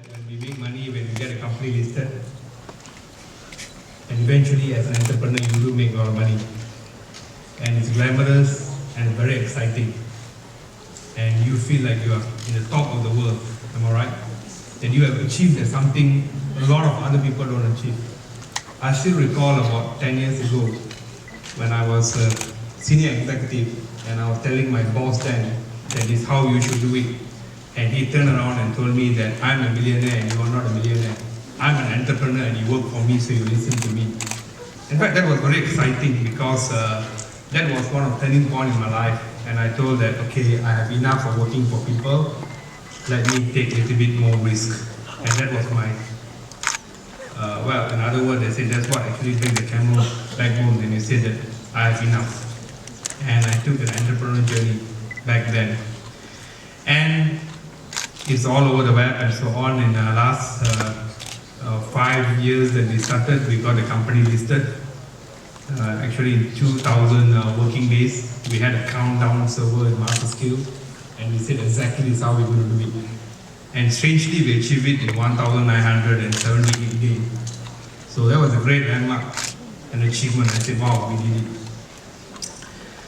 that when we make money, when we get a company listed, and eventually as an entrepreneur you do make a lot of money. And it's glamorous and very exciting. And you feel like you are in the top of the world, am I right? And you have achieved something a lot of other people don't achieve. I still recall about 10 years ago when I was a senior executive and I was telling my boss then that is how you should do it. And he turned around and told me that I'm a millionaire and you are not a millionaire. I'm an entrepreneur and you work for me, so you listen to me. In fact, that was very exciting because that was one of the turning points in my life. And I told that, okay, I have enough of working for people. Let me take a little bit more risk. And that was my, well, in other words, they say that's what actually brings the camel backbone. And you say that I have enough. And I took an entrepreneurial journey back then. And it's all over the web and so on. In the last 5 years that we started, we got the company listed. Actually, in 2,000 working days, we had a countdown server in master skill, and we said exactly this is how we're going to do it. And strangely, we achieved it in 1,978 days. So that was a great landmark, an achievement. I said, wow, we did it.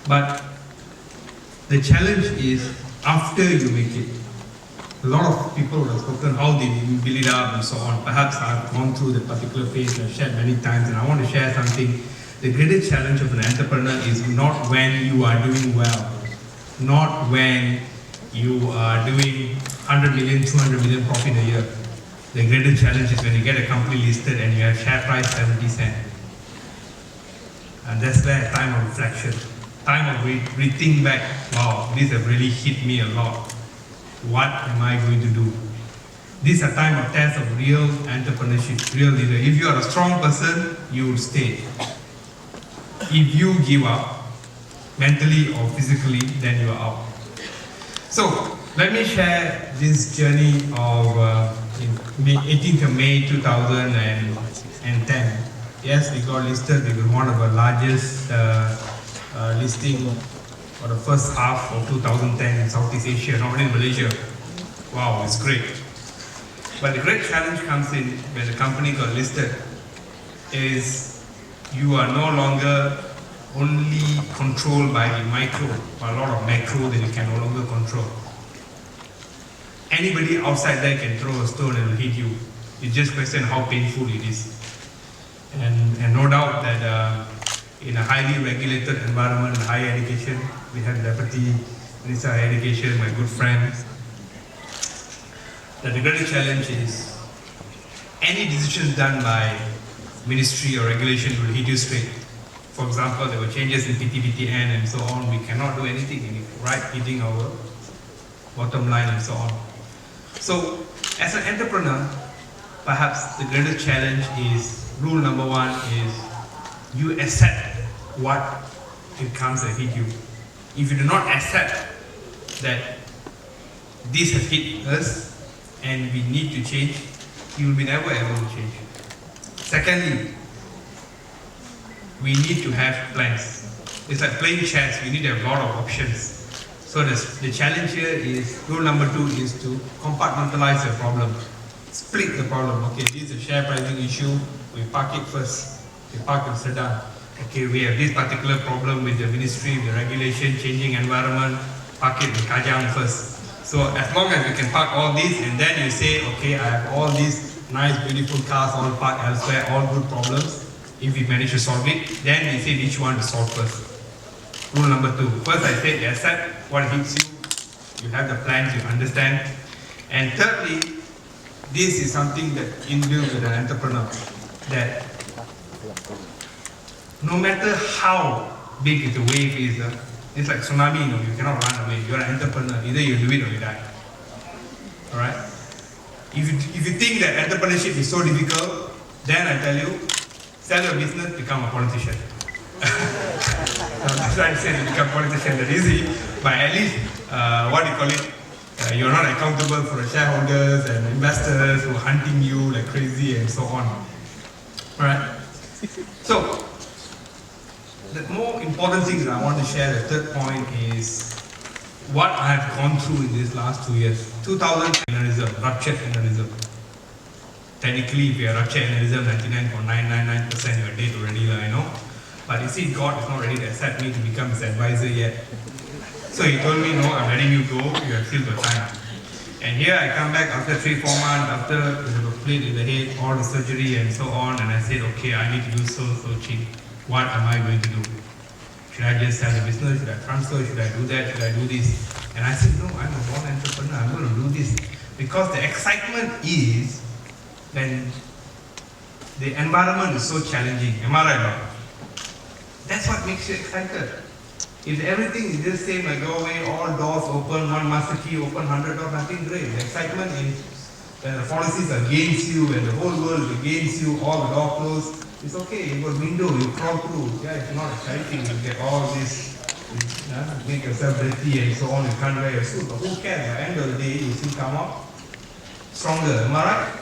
But the challenge is after you make it. A lot of people would have spoken how they build it up and so on. Perhaps I've gone through that particular phase and I've shared many times, and I want to share something. The greatest challenge of an entrepreneur is not when you are doing well, not when you are doing 100 million, 200 million profit a year. The greatest challenge is when you get a company listed and you have share price 70 cents. And that's where time of reflection, time of rethink back, wow, this has really hit me a lot. What am I going to do? This is a time of test of real entrepreneurship, real leader. If you are a strong person, you will stay. If you give up, mentally or physically, then you are out. So, let me share this journey of 18th of May 2010. Yes, we got listed. We were one of the largest listing for the first half of 2010 in Southeast Asia, not only in Malaysia. Wow, it's great. But the great challenge comes in when the company got listed is you are no longer only controlled by the micro, but a lot of macro that you can no longer control. Anybody outside there can throw a stone and hit you. It's just a question how painful it is. And no doubt that in a highly regulated environment, higher education, we have Deputy Minister of Education, my good friend. That the greatest challenge is any decision done by ministry or regulation will hit you straight. For example, there were changes in PTBTN and so on. We cannot do anything in it, right? Hitting our bottom line and so on. So, as an entrepreneur, perhaps the greatest challenge is, rule number one is you accept what it comes and hit you. If you do not accept that this has hit us and we need to change, you will be never able to change. Secondly, we need to have plans. It's like playing chess, we need to have a lot of options. So the challenge here is, rule number two is to compartmentalize the problem. Split the problem. Okay, this is a share pricing issue, we park it first. We park in Sedan. Okay, we have this particular problem with the ministry, the regulation, changing environment, park it in Kajang first. So as long as we can park all these and then you say, okay, I have all these nice, beautiful cars all parked elsewhere, all good problems. If we manage to solve it, then we say which one to solve first. Rule number two. First I said, accept what hits you. You have the plans, you understand. And thirdly, this is something that inbuilt with an entrepreneur. That no matter how big the wave is, it's like tsunami, you cannot run away. You're an entrepreneur, either you do it or you die. Alright? If you think that entrepreneurship is so difficult, then I tell you, sell your business, become a politician. I'm not trying to say to become a politician that easy, but at least, what do you call it? You're not accountable for the shareholders and investors who are hunting you like crazy and so on. Alright? So, the more important thing that I want to share, the third point is what I have gone through in these last 2 years. 2000 aneurism, ruptured aneurism. technically, if you are rupture aneurysm, 99.999% you are dead already, you know. But you see, God is not ready to accept me to become his advisor yet. So he told me, no, I'm letting you go, you have still got time. And here I come back after 3-4 months, after the plate in the head, all the surgery and so on, and I said, okay, I need to do so cheap. What am I going to do? Should I just sell the business? Should I transfer? Should I do that? Should I do this? And I said, no, I'm a born entrepreneur, I'm going to do this. Because the excitement is when the environment is so challenging. Am I right or not? That's what makes you excited. If everything is just same, like go away, all doors open, one master key open, 100 doors, nothing great. The excitement is when the policies are against you, when the whole world is against you, all the doors closed. It's okay, you got window, you crawl through. Yeah, it's not exciting. You get all this, make yourself dirty and so on, you can't wear your suit. But who cares? At the end of the day, you still come up stronger. Am I right?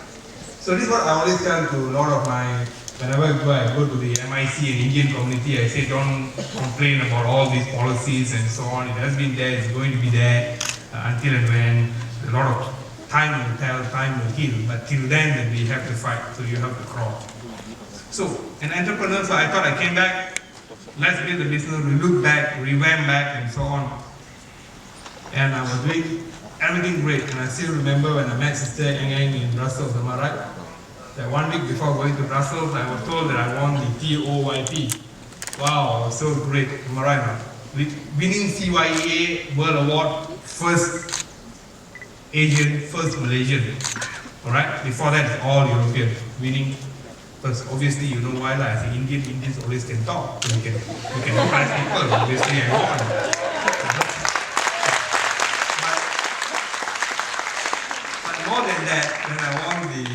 So this is what I always tell to a lot of my, whenever I go to the MIC and Indian community, I say don't complain about all these policies and so on. It has been there, it's going to be there until and when. A lot of time will tell, time will heal. But till then we have to fight, so you have to crawl. So, an entrepreneur, so I thought I came back, let's build the business, we look back, revamp back and so on. And I was doing everything great. And I still remember when I met Sister Eng in Brussels, am I right? That 1 week before going to Brussels, I was told that I won the TOYP. Wow, so great, am I right now? Winning CYEA World Award, first Asian, first Malaysian. Alright, before that it's all European, winning. Because obviously you know why, as an Indians always can talk, so you can impress people, obviously I won. But more than that, when I won the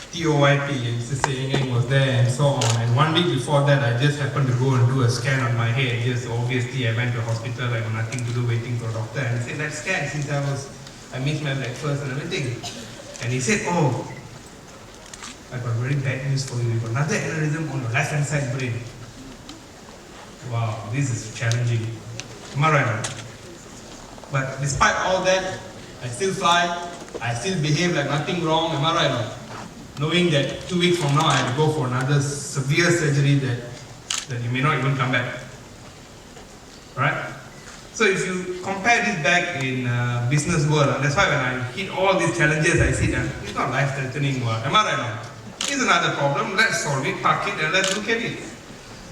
TOYP, and Sister Eng was there and so on, and 1 week before that I just happened to go and do a scan on my head. Just obviously I went to the hospital, I got nothing to do waiting for a doctor, and he said, let's scan since I missed my breakfast and everything. And he said, oh, I got very bad news for you. You got another aneurysm on your left hand side brain. Wow, this is challenging. Am I right? But despite all that, I still fly, I still behave like nothing wrong. Am I right? Knowing that 2 weeks from now I have to go for another severe surgery that you may not even come back. Right? So if you compare this back in business world, that's why when I hit all these challenges, I see that it's not life-threatening. Am I right now? It's another problem, let's solve it, park it, and let's look at it.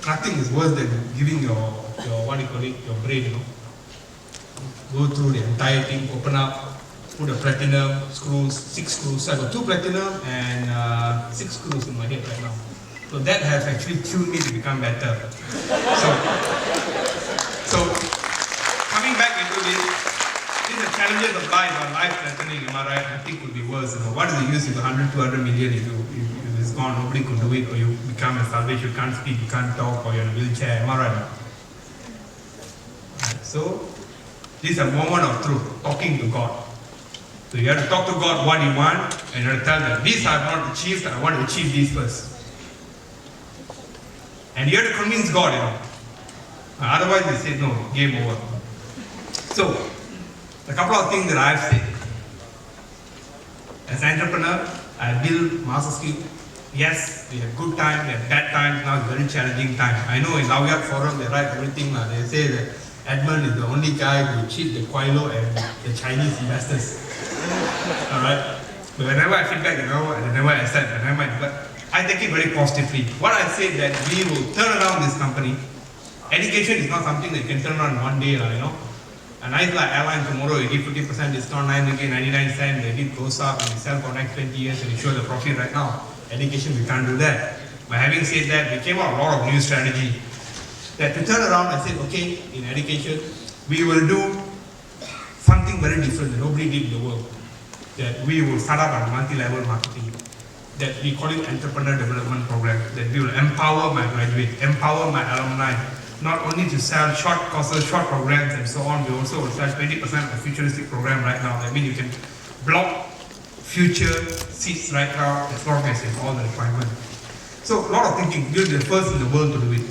Nothing is worse than giving your what do you call it, your brain, you know. Go through the entire thing, open up, put a platinum, screws, 6 screws. So I got 2 platinum and 6 screws in my head right now. So that has actually tuned me to become better. So coming back into this, these are challenges of life, are life-threatening, am I right? I think would be worse. You know, what is the use of 100, 200 million if it's gone, nobody could do it, or you become a salvage, you can't speak, you can't talk, or you're in a wheelchair, am I right? So, this is a moment of truth, talking to God. So you have to talk to God what you want, and you have to tell them, these I have not achieved, I want to achieve these first. And you have to convince God, you know. Otherwise they say, no, game over. So, a couple of things that I've said. As an entrepreneur, I build master skill. Yes, we have good time, we have bad times, now it's very challenging time. I know in Laoyak Forum they write everything, they say that Edmund is the only guy who cheat the Kuala and the Chinese investors. Alright? But whenever I feedback, you know, and whenever I said, but I take it very positively. What I say that we will turn around this company. Education is not something that you can turn around one day, you know. A nice like airline tomorrow, you give 50% discount, 99 cents, the hit goes up and you sell for next 20 years and you show the profit right now. Education, we can't do that. But having said that, we came out a lot of new strategy. That to turn around, I said, okay, in education, we will do something very different that nobody did in the world. That we will start up a multi-level marketing. That we call it entrepreneur development program. That we will empower my graduates, empower my alumni. Not only to sell short courses, short programs and so on, we also will sell 20% of futuristic program right now. That means you can block future seats right now as long as you have all the requirements. So a lot of thinking, you're the first in the world to do it.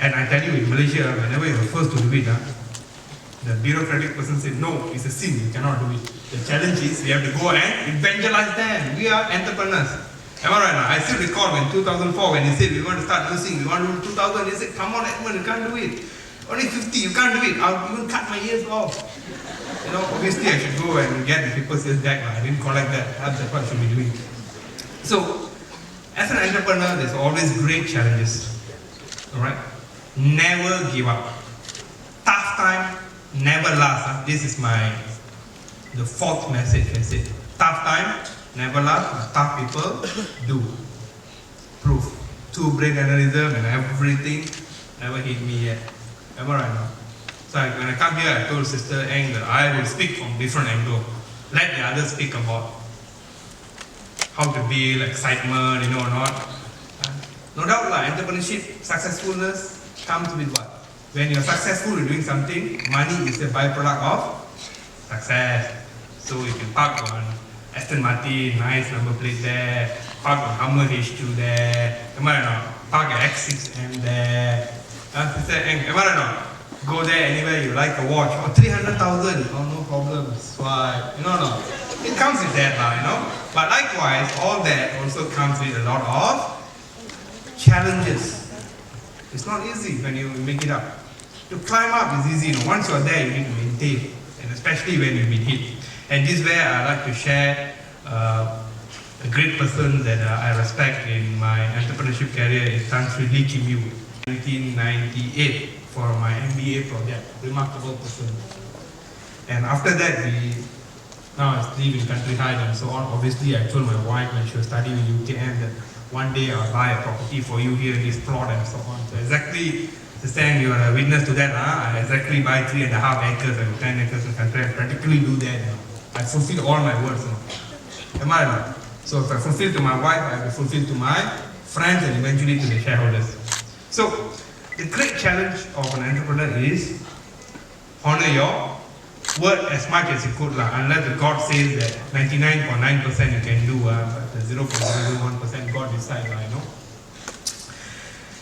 And I tell you, in Malaysia, whenever you're the first to do it, The bureaucratic person said, no, it's a sin, you cannot do it. The challenge is we have to go and evangelize them. We are entrepreneurs. Am I right now? I still recall when 2004 when he said we want to start nursing, we want to do 2000, he said, come on Edmund, you can't do it. Only 50, you can't do it. I'll even cut my ears off. You know, obviously I should go and get the people's ears back. I didn't collect that. That's what I should be doing. So, as an entrepreneur, there's always great challenges. Alright? Never give up. Tough time never lasts. This is the fourth message I said. Tough time never lasts, but tough people do. Proof. Two-brain aneurysm and everything never hit me yet. Am I right now? So when I come here, I told Sister Eng that I will speak from different angle. Let the others speak about how to build, excitement, you know or not. No doubt, entrepreneurship, successfulness comes with what? When you're successful in doing something, money is a byproduct of success. So you can park on Aston Martin, nice number plate there, park on Hummer H2 there, am I right now? Park at X6M there. Sister Eng, am I right now? Go there anywhere you like a watch. Oh, 300,000. Oh, no problem. Swipe. You know, no. It comes with that, you know. But likewise, all that also comes with a lot of challenges. It's not easy when you make it up. To climb up is easy. You know. Once you're there, you need to maintain. And especially when you've been hit. And this is where I like to share a great person that I respect in my entrepreneurship career is Tan Sri Lee Kim Yu. 1998 for my MBA project. Remarkable person. And after that, now I live in country hide and so on. Obviously, I told my wife when she was studying in UKM that one day I'll buy a property for you here in this plot and so on. So exactly, Sister Eng, you are a witness to that. I exactly buy 3.5 acres and 10 acres in country. I practically do that. I fulfill all my words. Am I right? So if I fulfill to my wife, I have to fulfill to my friends and eventually to the shareholders. So, the great challenge of an entrepreneur is honor your word as much as you could, unless the God says that 99.9% you can do, but the 0.01% God decides, you know.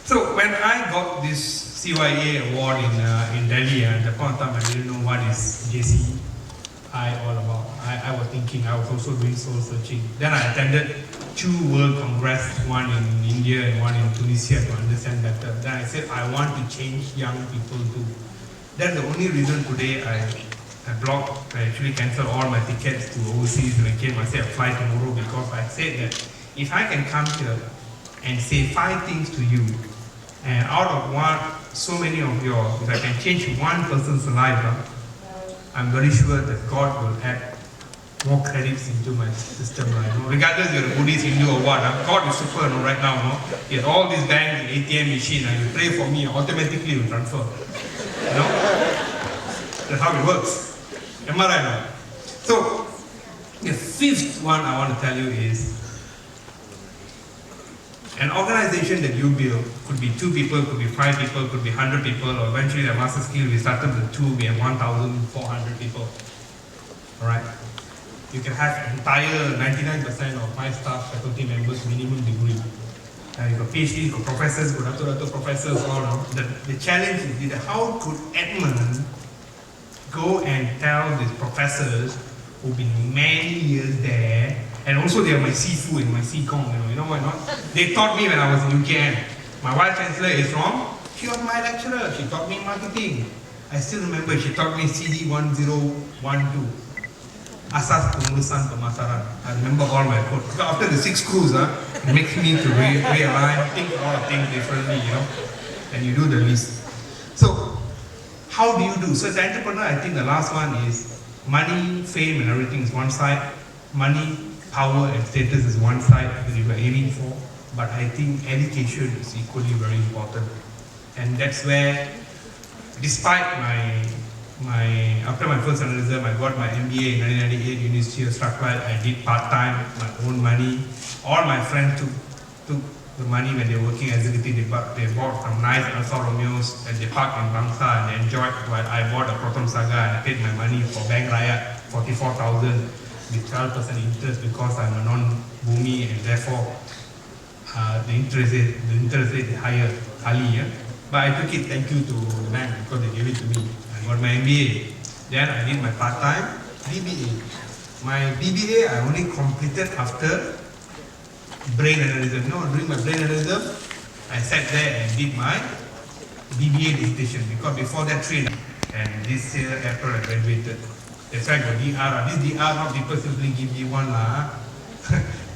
So, when I got this CYEA award in Delhi, at the point of time I didn't know what is JCI all about. I was thinking, I was also doing soul searching. Then I attended 2 World Congress, one in India and one in Tunisia to understand better. Then I said, I want to change young people too. That's the only reason today I blocked, I actually canceled all my tickets to overseas and I came, I said, I fly tomorrow because I said that if I can come here and say 5 things to you, and out of so many of yours, if I can change one person's life, I'm very sure that God will add more credits into my system, right? Regardless you're a Buddhist, Hindu or what, God is super right now, no? He has all these banks, ATM machine, you pray for me, automatically you transfer. You know? That's how it works. Am I right now? So, the 5th one I want to tell you is, an organization that you build could be 2 people, could be 5 people, could be 100 people, or eventually the master skill, we started with 2, we have 1,400 people. Alright? You can have entire 99% of my staff, faculty members, minimum degree. You've got PhD, you've got professors, you've got Dato professors, all. The challenge is that how could Edmund go and tell these professors who've been many years there, and also they are my Sifu and my Sikong, you know why not? They taught me when I was in UKM. My vice chancellor is she was my lecturer, she taught me marketing. I still remember she taught me CD 1012. Asas Pengurusan Pemasaran. I remember all my code. After the 6 crews, it makes me to realign, think a lot of things differently, and you do the list. So, how do you do? So as an entrepreneur, I think the last one is money, fame and everything is one side. Money, power and status is one side that you are aiming for. But I think education is equally very important. And that's where, despite after my first journalism, I got my MBA in 1998, University of Strathclyde. I did part-time, my own money. All my friends took the money when they were working as executive. They bought some nice Alfa Romeos and they parked in Bangsa and they enjoyed while I bought a Proton Saga and I paid my money for Bank Raya, 44,000 with 12% interest because I'm a non-Bumi and therefore the interest rate is higher, but I took it, thank you to the bank because they gave it to me. got my MBA. Then I did my part-time BBA. My BBA I only completed after brain analysis. During my brain analysis, I sat there and did my BBA dissertation because before that trained, and this year April I graduated. That's why I got DR. This DR, not people simply give you one lah.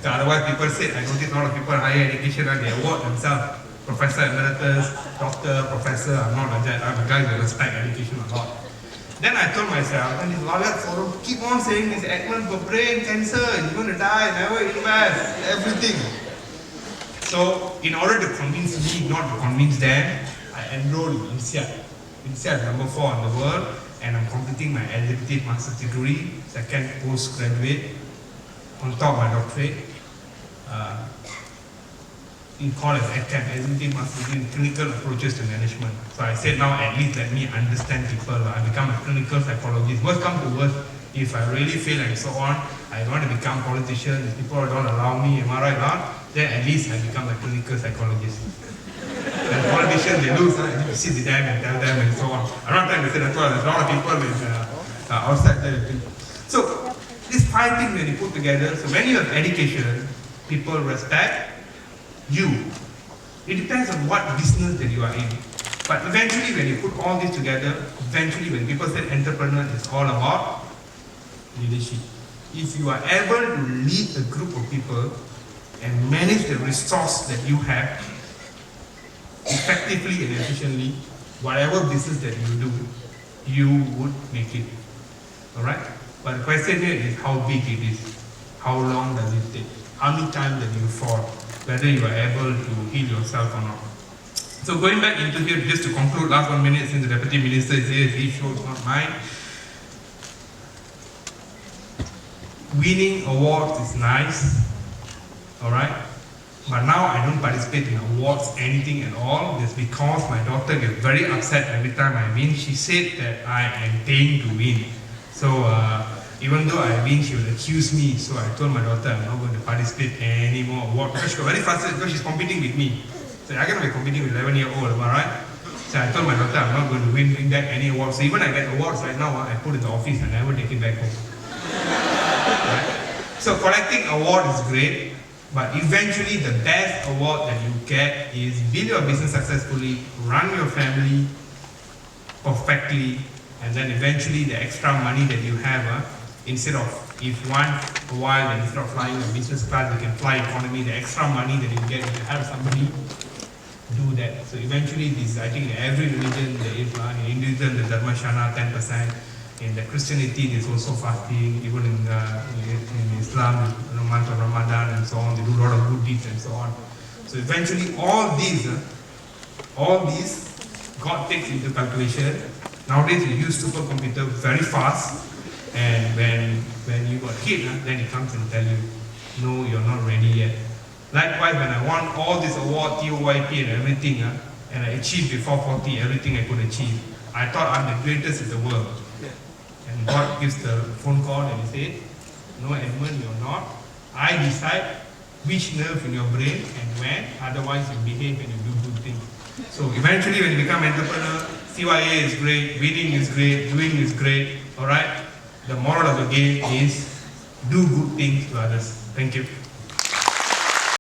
Otherwise people say, I notice a lot of people higher education, they award themselves Professor Emeritus, Doctor, Professor. I'm not like that. I'm a guy who respect education a lot. Then I told myself, and this lawyer forum keep on saying this, Edmund, for brain cancer, you're going to die, never invest, everything. So, in order to convince me, not to convince them, I enrolled in INSEAD. INSEAD number 4 in the world, and I'm completing my executive master's degree, second postgraduate, on top of my doctorate. In college, executive master's degree in clinical approaches to management. So I said now at least let me understand people. I become a clinical psychologist. Worst come to worst, if I really fail and so on, I want to become a politician. If people don't allow me, am I right or not? Then at least I become a clinical psychologist. And politicians, they lose. I need to sit with them and tell them and so on. I'm not trying to say that well. There's a lot of people with, outside there. So these 5 things when you put together, so when you have education, people respect you. It depends on what business that you are in. But eventually when you put all this together, eventually when people say entrepreneur, it's all about leadership. If you are able to lead a group of people and manage the resource that you have effectively and efficiently, whatever business that you do, you would make it. Alright? But the question here is how big it is. How long does it take? How many times that you fall? Whether you are able to heal yourself or not. So going back into here, just to conclude, last 1 minute since the Deputy Minister is here, his show is not mine. Winning awards is nice, alright? But now I don't participate in awards, anything at all. It's because my daughter gets very upset every time I win. She said that I am paying to win. So even though I win, she will accuse me. So I told my daughter I'm not going to participate anymore awards. Because she got very frustrated because she's competing with me. So I cannot be competing with 11-year-old, am I right? So I told my daughter I'm not going to win back any awards. So even I get awards right now, I put it in the office and never take it back home. Right? So collecting award is great, but eventually the best award that you get is build your business successfully, run your family perfectly, and then eventually the extra money that you have, instead of, if once a while, and instead of flying a business class, you can fly economy, the extra money that you get, if you have somebody do that. So eventually this, I think in every religion there is, in Hinduism the Dharma Shana 10%, in the Christianity there's also fasting, even in Islam, the month of Ramadan and so on, they do a lot of good deeds and so on. So eventually all these God takes into calculation. Nowadays you use supercomputer very fast, and when you got hit, then it comes and tell you, no, you're not ready yet. Likewise, when I won all this award, TOYP and everything, and I achieved before 40 everything I could achieve, I thought I'm the greatest in the world. And God gives the phone call and he said, no Edmund, you're not. I decide which nerve in your brain and when, otherwise you behave and you do good things. So eventually when you become entrepreneur, CYEA is great, winning is great, doing is great, alright? The moral of the game is do good things to others. Thank you.